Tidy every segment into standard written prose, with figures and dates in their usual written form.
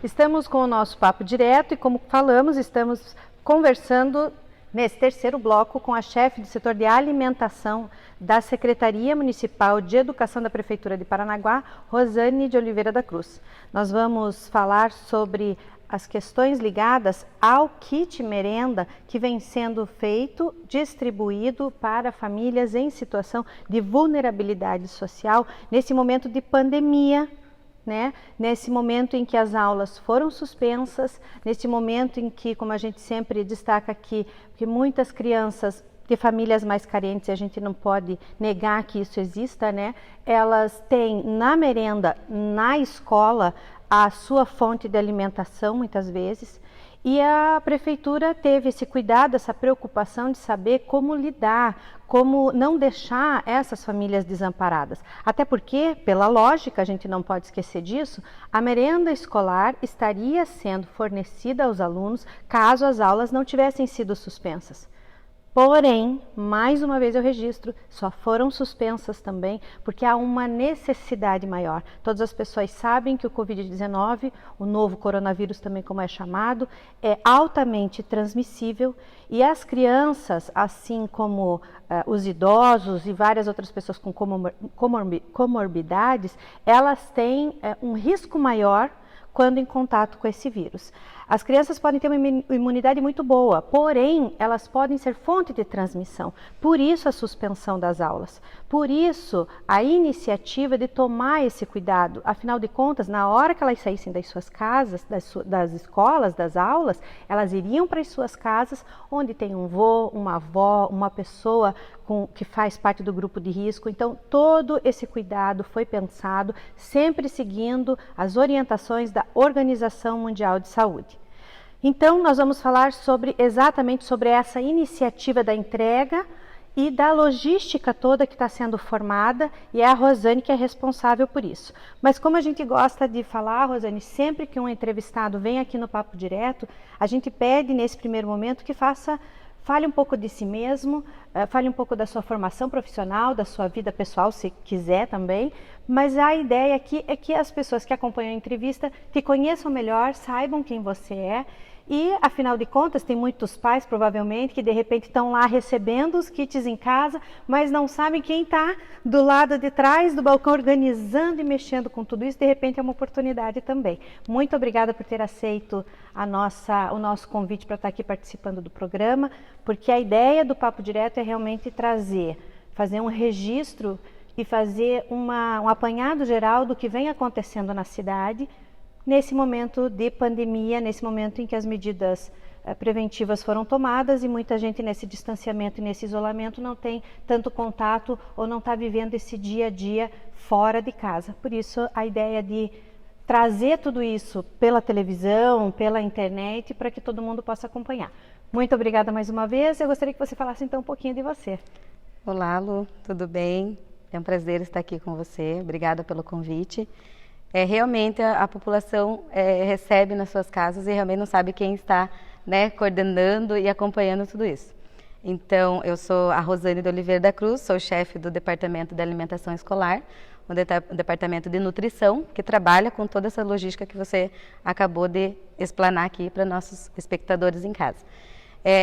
Estamos com o nosso papo direto e, como falamos, estamos conversando nesse terceiro bloco com a chefe do setor de alimentação da Secretaria Municipal de Educação da Prefeitura de Paranaguá, Rosane de Oliveira da Cruz. Nós vamos falar sobre as questões ligadas ao kit merenda que vem sendo feito, distribuído para famílias em situação de vulnerabilidade social nesse momento de pandemia, né? Nesse momento em que as aulas foram suspensas, nesse momento em que, como a gente sempre destaca aqui, que muitas crianças de famílias mais carentes, a gente não pode negar que isso exista, né? Elas têm na merenda, na escola, a sua fonte de alimentação, muitas vezes, e a prefeitura teve esse cuidado, essa preocupação de saber como lidar, como não deixar essas famílias desamparadas. Até porque, pela lógica, a gente não pode esquecer disso, a merenda escolar estaria sendo fornecida aos alunos caso as aulas não tivessem sido suspensas. Porém, mais uma vez eu registro, só foram suspensas também porque há uma necessidade maior. Todas as pessoas sabem que o Covid-19, o novo coronavírus também como é chamado, é altamente transmissível e as crianças, assim como os idosos e várias outras pessoas com comorbidades, elas têm um risco maior quando em contato com esse vírus. As crianças podem ter uma imunidade muito boa, porém, elas podem ser fonte de transmissão. Por isso a suspensão das aulas. Por isso a iniciativa de tomar esse cuidado. Afinal de contas, na hora que elas saíssem das suas casas, das escolas, das aulas, elas iriam para as suas casas, onde tem um vô, uma avó, uma pessoa que faz parte do grupo de risco. Então, todo esse cuidado foi pensado, sempre seguindo as orientações da Organização Mundial de Saúde. Então, nós vamos falar exatamente sobre essa iniciativa da entrega e da logística toda que está sendo formada, e é a Rosane que é responsável por isso. Mas como a gente gosta de falar, Rosane, sempre que um entrevistado vem aqui no Papo Direto, a gente pede nesse primeiro momento que fale um pouco de si mesmo, fale um pouco da sua formação profissional, da sua vida pessoal, se quiser também, mas a ideia aqui é que as pessoas que acompanham a entrevista te conheçam melhor, saibam quem você é. E, afinal de contas, tem muitos pais, provavelmente, que de repente estão lá recebendo os kits em casa, mas não sabem quem está do lado de trás do balcão organizando e mexendo com tudo isso. De repente é uma oportunidade também. Muito obrigada por ter aceito o nosso convite para estar aqui participando do programa, porque a ideia do Papo Direto é realmente fazer um registro e fazer um apanhado geral do que vem acontecendo na cidade, nesse momento de pandemia, nesse momento em que as medidas preventivas foram tomadas e muita gente nesse distanciamento e nesse isolamento não tem tanto contato ou não está vivendo esse dia a dia fora de casa. Por isso, a ideia de trazer tudo isso pela televisão, pela internet, para que todo mundo possa acompanhar. Muito obrigada mais uma vez. Eu gostaria que você falasse então um pouquinho de você. Olá, Lu, tudo bem? É um prazer estar aqui com você. Obrigada pelo convite. Realmente a população recebe nas suas casas e realmente não sabe quem está, né, coordenando e acompanhando tudo isso. Então, eu sou a Rosane de Oliveira da Cruz, sou chefe do Departamento de Alimentação Escolar, o Departamento de Nutrição, que trabalha com toda essa logística que você acabou de explanar aqui para nossos espectadores em casa.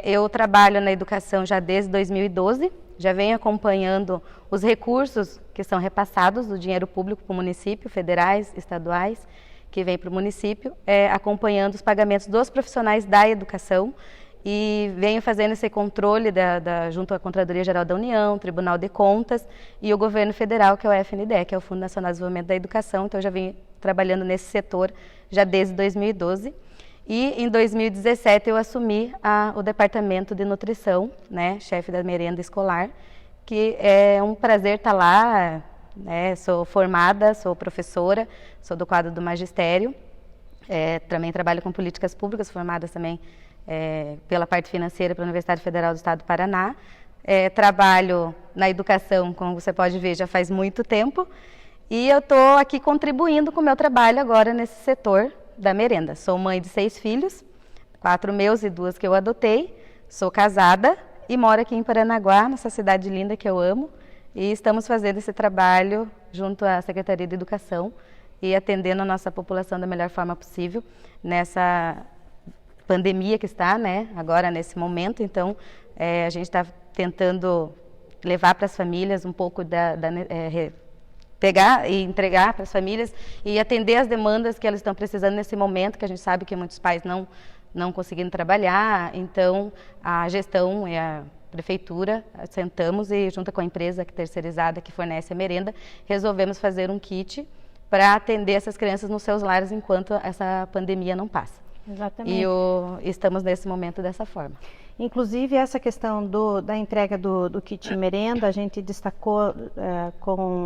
Eu trabalho na educação já desde 2012, já venho acompanhando os recursos que são repassados do dinheiro público para o município, federais, estaduais, que vem para o município, acompanhando os pagamentos dos profissionais da educação e venho fazendo esse controle junto à Contradoria Geral da União, Tribunal de Contas e o governo federal, que é o FNDE, que é o Fundo Nacional de Desenvolvimento da Educação. Então, eu já venho trabalhando nesse setor já desde 2012. E em 2017 eu assumi o Departamento de Nutrição, né, chefe da merenda escolar, que é um prazer estar lá, né, sou formada, sou professora, sou do quadro do magistério, também trabalho com políticas públicas, formadas também pela parte financeira pela Universidade Federal do Estado do Paraná, trabalho na educação, como você pode ver, já faz muito tempo, e eu estou aqui contribuindo com o meu trabalho agora nesse setor da merenda. Sou mãe de 6 filhos, 4 meus e 2 que eu adotei, sou casada e moro aqui em Paranaguá, nessa cidade linda que eu amo, e estamos fazendo esse trabalho junto à Secretaria de Educação, e atendendo a nossa população da melhor forma possível nessa pandemia que está, né, agora nesse momento. Então, a gente está tentando levar para as famílias um pouco pegar e entregar para as famílias e atender as demandas que elas estão precisando nesse momento, que a gente sabe que muitos pais não conseguindo trabalhar. Então, a gestão e a prefeitura, sentamos e junto com a empresa terceirizada que fornece a merenda, resolvemos fazer um kit para atender essas crianças nos seus lares enquanto essa pandemia não passa. Exatamente. E estamos nesse momento dessa forma. Inclusive, essa questão da entrega do kit merenda, a gente destacou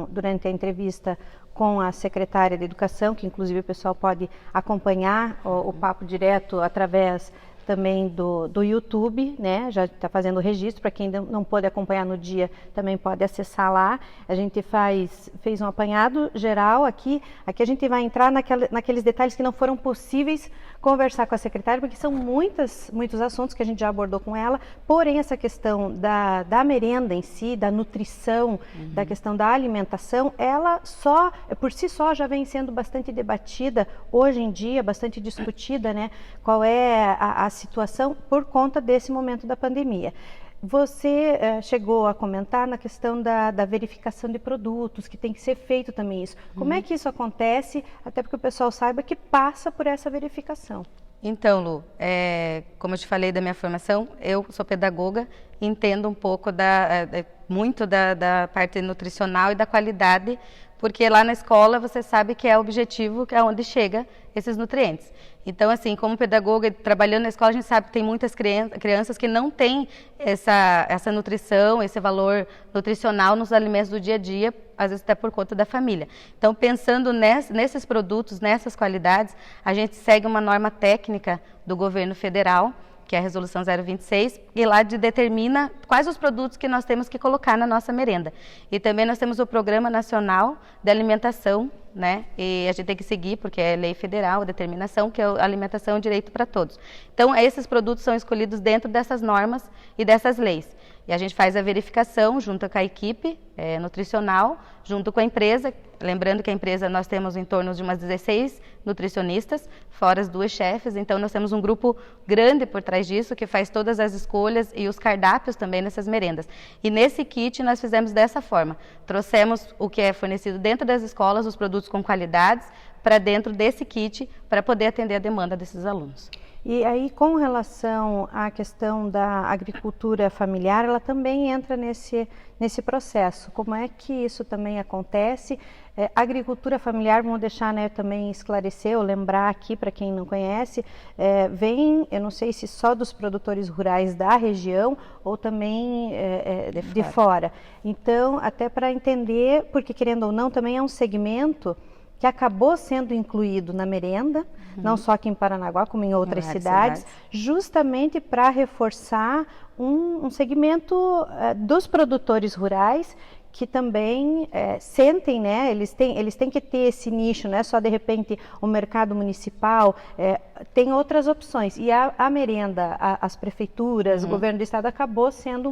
durante a entrevista com a secretária de Educação, que inclusive o pessoal pode acompanhar o papo direto através também do YouTube, né? Já está fazendo o registro, para quem não pôde acompanhar no dia, também pode acessar lá. A gente fez um apanhado geral aqui a gente vai entrar naqueles detalhes que não foram possíveis conversar com a secretária, porque são muitos assuntos que a gente já abordou com ela, porém essa questão da merenda em si, da nutrição, da questão da alimentação, ela por si só já vem sendo bastante debatida hoje em dia, bastante discutida, né? Qual é a situação por conta desse momento da pandemia. Você chegou a comentar na questão da verificação de produtos, que tem que ser feito também isso. Como é que isso acontece, até porque o pessoal saiba que passa por essa verificação? Então, Lu, como eu te falei da minha formação, eu sou pedagoga, entendo um pouco muito da parte nutricional e da qualidade, porque lá na escola você sabe que é o objetivo, que é onde chega esses nutrientes. Então, assim, como pedagoga, trabalhando na escola, a gente sabe que tem muitas crianças que não têm essa nutrição, esse valor nutricional nos alimentos do dia a dia, às vezes até por conta da família. Então, pensando nesses produtos, nessas qualidades, a gente segue uma norma técnica do governo federal, que é a Resolução 026, e lá determina quais os produtos que nós temos que colocar na nossa merenda. E também nós temos o Programa Nacional de Alimentação, né? E a gente tem que seguir, porque é lei federal, a determinação, que a alimentação é um direito para todos. Então, esses produtos são escolhidos dentro dessas normas e dessas leis. E a gente faz a verificação junto com a equipe nutricional, junto com a empresa. Lembrando que a empresa, nós temos em torno de umas 16 nutricionistas, fora as 2 chefes. Então, nós temos um grupo grande por trás disso, que faz todas as escolhas e os cardápios também nessas merendas. E nesse kit, nós fizemos dessa forma. Trouxemos o que é fornecido dentro das escolas, os produtos com qualidades, para dentro desse kit, para poder atender a demanda desses alunos. E aí, com relação à questão da agricultura familiar, ela também entra nesse processo. Como é que isso também acontece? Agricultura familiar, vamos deixar, né, também esclarecer ou lembrar aqui para quem não conhece, vem, eu não sei se só dos produtores rurais da região ou também de fora. Então, até para entender, porque querendo ou não, também é um segmento que acabou sendo incluído na merenda, não só aqui em Paranaguá, como em outras cidades, justamente para reforçar um segmento dos produtores rurais que também sentem, né? Eles têm que ter esse nicho, não é só de repente o mercado municipal, tem outras opções. E a merenda, as prefeituras, o governo do estado acabou sendo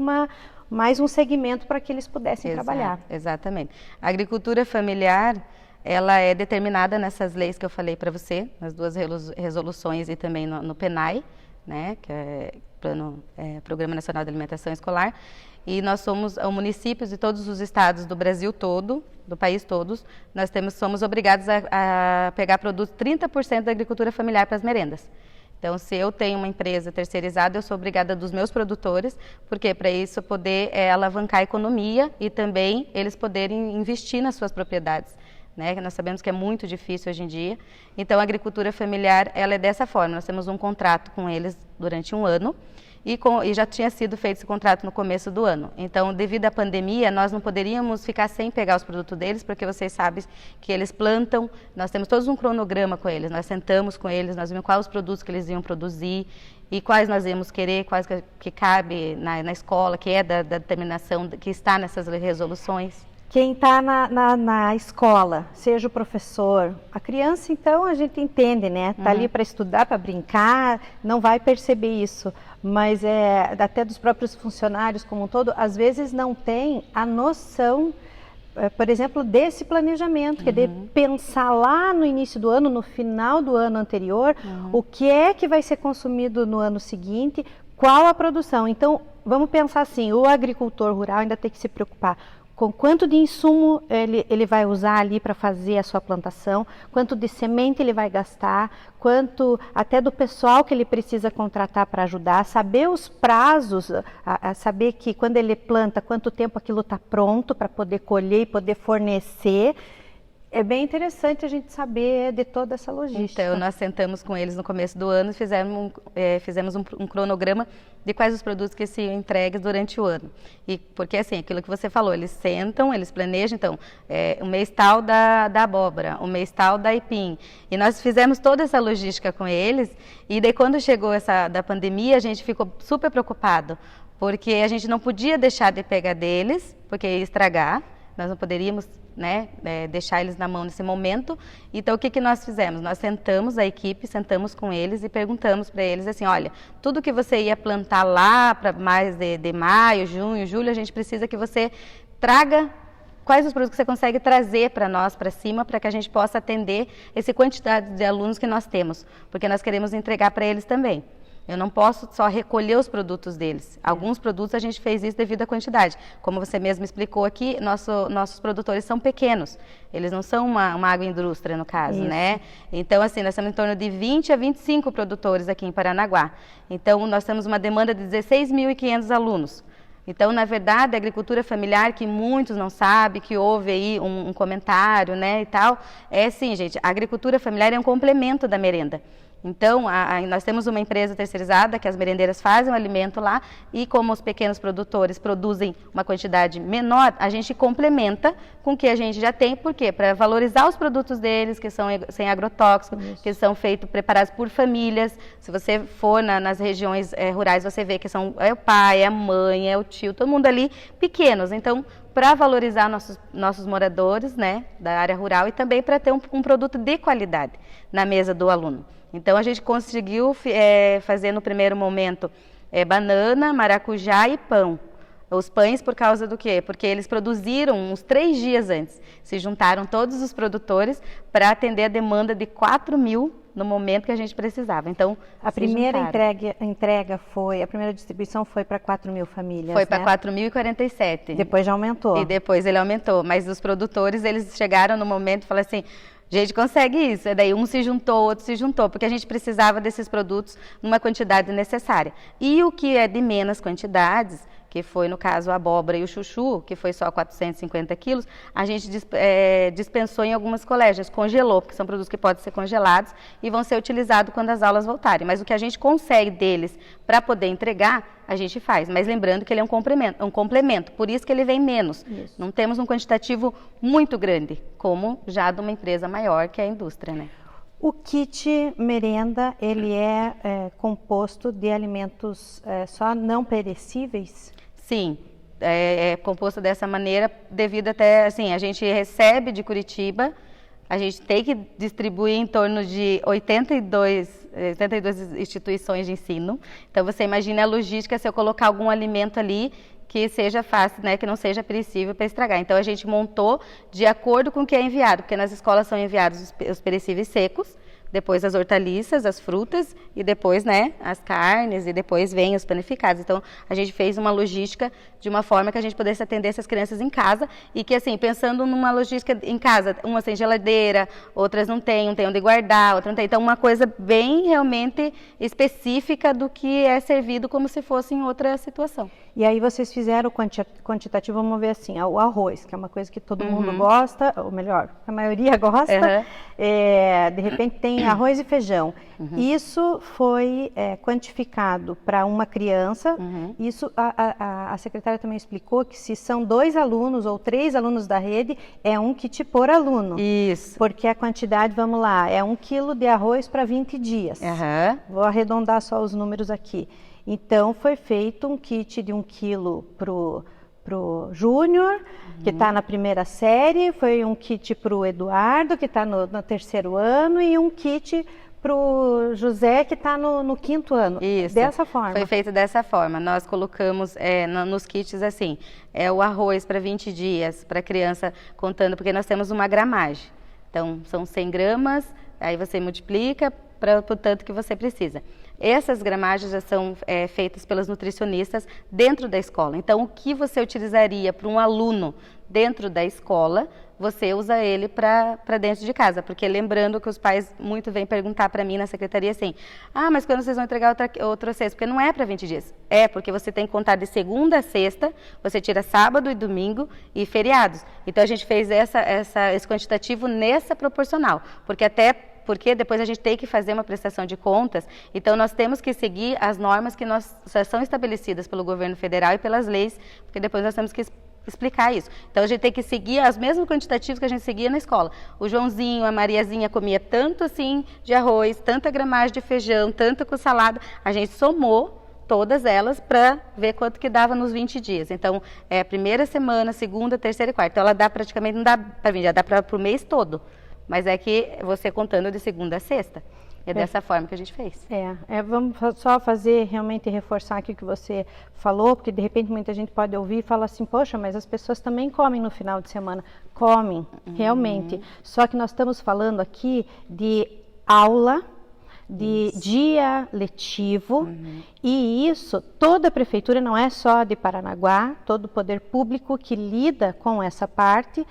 mais um segmento para que eles pudessem trabalhar. Exatamente. A agricultura familiar, ela é determinada nessas leis que eu falei para você, nas 2 resoluções e também no PNAE, né, que é Programa Nacional de Alimentação Escolar, e nós somos municípios de todos os estados do Brasil todo, do país todos, nós somos obrigados a pegar produtos 30% da agricultura familiar para as merendas. Então, se eu tenho uma empresa terceirizada, eu sou obrigada dos meus produtores, porque para isso poder alavancar a economia e também eles poderem investir nas suas propriedades. Né? Nós sabemos que é muito difícil hoje em dia. Então, a agricultura familiar, ela é dessa forma. Nós temos um contrato com eles durante 1 ano e já tinha sido feito esse contrato no começo do ano. Então, devido à pandemia, nós não poderíamos ficar sem pegar os produtos deles, porque vocês sabem que eles plantam, nós temos todos um cronograma com eles, nós sentamos com eles, nós vimos quais os produtos que eles iam produzir e quais nós íamos querer, quais que cabe na escola, que é da determinação que está nessas resoluções. Quem está na escola, seja o professor, a criança, então, a gente entende, né? Está ali para estudar, para brincar, não vai perceber isso. Mas até dos próprios funcionários como um todo, às vezes não tem a noção por exemplo, desse planejamento, que é de pensar lá no início do ano, no final do ano anterior, o que é que vai ser consumido no ano seguinte, qual a produção. Então, vamos pensar assim, o agricultor rural ainda tem que se preocupar com quanto de insumo ele vai usar ali para fazer a sua plantação, quanto de semente ele vai gastar, quanto até do pessoal que ele precisa contratar para ajudar, saber os prazos, saber que quando ele planta, quanto tempo aquilo está pronto para poder colher e poder fornecer. É bem interessante a gente saber de toda essa logística. Então, nós sentamos com eles no começo do ano e fizemos um cronograma de quais os produtos que seriam entregues durante o ano. E porque, assim, aquilo que você falou, eles sentam, eles planejam, então, o mês tal da abóbora, o mês tal da aipim. E nós fizemos toda essa logística com eles, e daí quando chegou da pandemia, a gente ficou super preocupado, porque a gente não podia deixar de pegar deles, porque ia estragar, nós não poderíamos, né, deixar eles na mão nesse momento. Então, o que nós fizemos? Nós sentamos a equipe, sentamos com eles e perguntamos para eles assim, olha, tudo que você ia plantar lá para mais de maio, junho, julho, a gente precisa que você traga quais os produtos que você consegue trazer para nós, para cima, para que a gente possa atender essa quantidade de alunos que nós temos, porque nós queremos entregar para eles também. Eu não posso só recolher os produtos deles. Alguns produtos a gente fez isso devido à quantidade. Como você mesmo explicou aqui, nossos produtores são pequenos. Eles não são uma agroindústria, no caso, isso, né? Então, assim, nós temos em torno de 20 a 25 produtores aqui em Paranaguá. Então, nós temos uma demanda de 16.500 alunos. Então, na verdade, a agricultura familiar, que muitos não sabem, que houve aí um comentário, né, e tal, é assim, gente, a agricultura familiar é um complemento da merenda. Então, nós temos uma empresa terceirizada que as merendeiras fazem o alimento lá e como os pequenos produtores produzem uma quantidade menor, a gente complementa com o que a gente já tem. Por quê? Para valorizar os produtos deles, que são sem agrotóxicos, que são preparados por famílias. Se você for nas regiões rurais, você vê que é o pai, é a mãe, é o tio, todo mundo ali pequenos. Então, para valorizar nossos moradores, né, da área rural e também para ter um produto de qualidade na mesa do aluno. Então, a gente conseguiu fazer no primeiro momento banana, maracujá e pão. Os pães por causa do quê? Porque eles produziram uns 3 dias antes. Se juntaram todos os produtores para atender a demanda de 4.000 no momento que a gente precisava. Então, a primeira a primeira distribuição foi para 4.000 famílias, foi para 4.047. Depois já aumentou. E depois ele aumentou. Mas os produtores, eles chegaram no momento e falaram assim, a gente consegue isso. E daí um se juntou, outro se juntou, porque a gente precisava desses produtos numa quantidade necessária. E o que é de menos quantidades, que foi no caso a abóbora e o chuchu, que foi só 450 quilos, a gente dispensou em algumas colégios, congelou, porque são produtos que podem ser congelados e vão ser utilizados quando as aulas voltarem. Mas o que a gente consegue deles para poder entregar, a gente faz. Mas lembrando que ele é um complemento, por isso que ele vem menos. Isso. Não temos um quantitativo muito grande, como já de uma empresa maior, que é a indústria, né? O kit merenda, ele é composto de alimentos só não perecíveis? Sim, é composto dessa maneira devido até, assim, a gente recebe de Curitiba, a gente tem que distribuir em torno de 82 instituições de ensino. Então, você imagina a logística se eu colocar algum alimento ali que seja fácil, né, que não seja perecível para estragar. Então, a gente montou de acordo com o que é enviado, porque nas escolas são enviados os perecíveis secos, depois as hortaliças, as frutas e depois, né, as carnes e depois vem os panificados. Então, a gente fez uma logística de uma forma que a gente pudesse atender essas crianças em casa e que, assim, pensando numa logística em casa, umas tem geladeira, outras não tem, um tem onde guardar, outra não tem. Então, uma coisa bem realmente específica do que é servido como se fosse em outra situação. E aí vocês fizeram o quantitativo, vamos ver assim, o arroz, que é uma coisa que todo mundo gosta, ou melhor, a maioria gosta, de repente tem arroz e feijão. Isso foi quantificado para uma criança, isso a secretária também explicou que se são 2 alunos ou 3 alunos da rede, é um kit por aluno. Isso. Porque a quantidade, vamos lá, é 1 quilo de arroz para 20 dias. Vou arredondar só os números aqui. Então, foi feito um kit de 1 quilo pro Júnior, que está na primeira série, foi um kit para o Eduardo, que está no 3º ano, e um kit para o José que está no 5º ano. Isso. Dessa forma. Foi feito dessa forma. Nós colocamos nos kits assim, o arroz para 20 dias, para a criança contando, porque nós temos uma gramagem. Então, são 100 gramas, aí você multiplica para o tanto que você precisa. Essas gramagens já são feitas pelos nutricionistas dentro da escola. Então, o que você utilizaria para um aluno dentro da escola, você usa ele para dentro de casa. Porque lembrando que os pais muito vêm perguntar para mim na secretaria assim, mas quando vocês vão entregar outra cesta? Porque não é para 20 dias. É, porque você tem que contar de segunda a sexta, você tira sábado e domingo e feriados. Então, a gente fez esse quantitativo nessa proporcional. Porque depois a gente tem que fazer uma prestação de contas, então nós temos que seguir as normas que já são estabelecidas pelo governo federal e pelas leis, porque depois nós temos que explicar isso. Então a gente tem que seguir os mesmos quantitativos que a gente seguia na escola. O Joãozinho, a Mariazinha comia tanto assim de arroz, tanta gramagem de feijão, tanto com salada, a gente somou todas elas para ver quanto que dava nos 20 dias. Então, primeira semana, segunda, terceira e quarta. Então ela dá praticamente, não dá para 20, já dá para o mês todo. Mas é que você contando de segunda a sexta. É dessa forma que a gente fez. Vamos só fazer, realmente reforçar aqui o que você falou, porque de repente muita gente pode ouvir e falar assim, poxa, mas as pessoas também comem no final de semana. Comem, realmente. Só que nós estamos falando aqui de aula, de dia letivo, e isso, toda a prefeitura, não é só de Paranaguá, todo o poder público que lida com essa parte,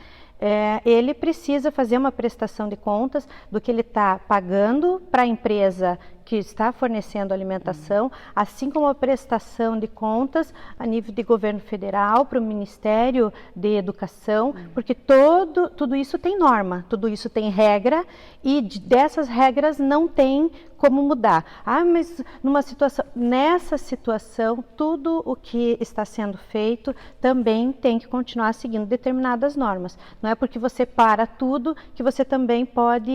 ele precisa fazer uma prestação de contas do que ele está pagando para a empresa que está fornecendo alimentação, assim como a prestação de contas a nível de governo federal, para o Ministério de Educação, porque tudo isso tem norma, tudo isso tem regra, e dessas regras não tem como mudar. Mas nessa situação, tudo o que está sendo feito também tem que continuar seguindo determinadas normas. Não é porque você para tudo que você também pode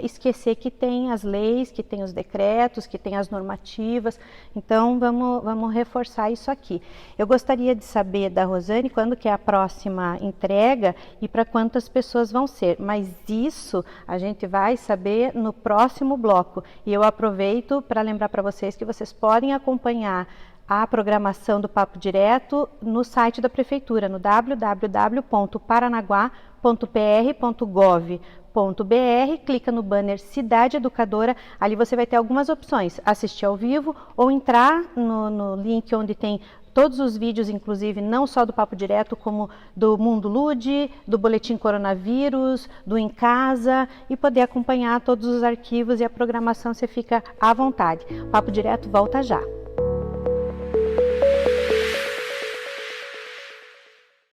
esquecer que tem as leis, que tem os decretos, que tem as normativas. Então, vamos reforçar isso aqui. Eu gostaria de saber da Rosane quando que é a próxima entrega e para quantas pessoas vão ser. Mas isso a gente vai saber no próximo bloco. E eu aproveito para lembrar para vocês que vocês podem acompanhar a programação do Papo Direto no site da Prefeitura, no www.paranaguá.pr.gov.br, clica no banner Cidade Educadora, ali você vai ter algumas opções, assistir ao vivo ou entrar no link onde tem todos os vídeos, inclusive, não só do Papo Direto, como do Mundo Lude, do Boletim Coronavírus, do Em Casa, e poder acompanhar todos os arquivos e a programação, você fica à vontade. O Papo Direto volta já.